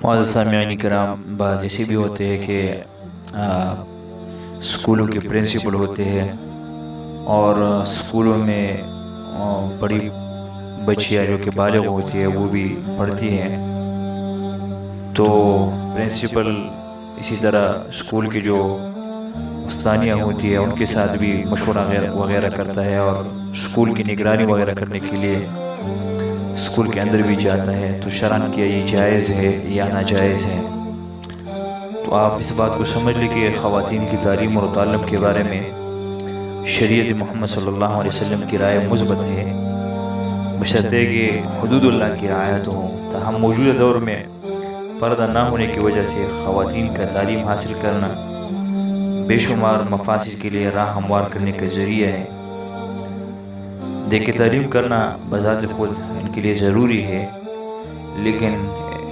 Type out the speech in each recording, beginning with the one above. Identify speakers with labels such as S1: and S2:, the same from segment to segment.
S1: معزز سامعین کرام، بعض ایسے بھی ہوتے ہیں کہ اسکولوں کے پرنسپل ہوتے ہیں اور اسکولوں میں بڑی بچیاں جو کہ بالغ ہوتی ہے وہ بھی پڑھتی ہیں، تو پرنسپل اسی طرح اسکول کی جو استانیہ ہوتی ہے ان کے ساتھ بھی مشورہ وغیرہ کرتا ہے اور اسکول کی نگرانی وغیرہ کرنے کے لیے اسکول کے اندر بھی جاتا ہے۔ تو شرعاً کیا یہ جائز ہے یا ناجائز ہے؟ تو آپ اس بات کو سمجھ لیں کہ خواتین کی تعلیم اور تعلم کے بارے میں شریعت محمد صلی اللہ علیہ وسلم کی رائے مثبت ہے، بشرطے کہ حدود اللہ کی رعایت ہو۔ تاہم موجودہ دور میں پردہ نہ ہونے کی وجہ سے خواتین کا تعلیم حاصل کرنا بے شمار مفاسد کے لیے راہ ہموار کرنے کا ذریعہ ہے۔ دیکھیں، تعلیم کرنا بذات خود ان کے لیے ضروری ہے، لیکن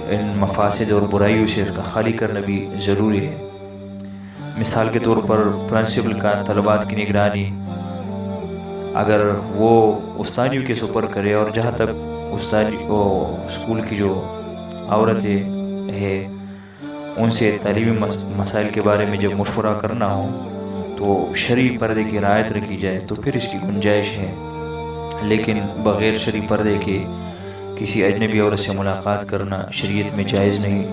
S1: ان مفاسد اور برائیوں سے اس کا خالی کرنا بھی ضروری ہے۔ مثال کے طور پر پرنسپل کا طلبات کی نگرانی اگر وہ استانیوں کے سپر کرے اور جہاں تک اسکول کی جو عورتیں ہیں ان سے تعلیمی مسائل کے بارے میں جب مشورہ کرنا ہو تو شرعی پردے کی رعایت رکھی جائے تو پھر اس کی گنجائش ہے، لیکن بغیر شرعی پردے کے کسی اجنبی عورت سے ملاقات کرنا شریعت میں جائز نہیں،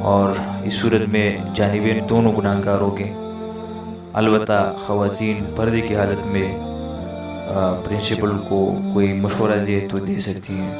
S1: اور اس صورت میں جانبین دونوں گناہ گار ہوگے۔ البتہ خواتین پردے کی حالت میں پرنسپل کو کوئی مشورہ دے تو دے سکتی ہیں۔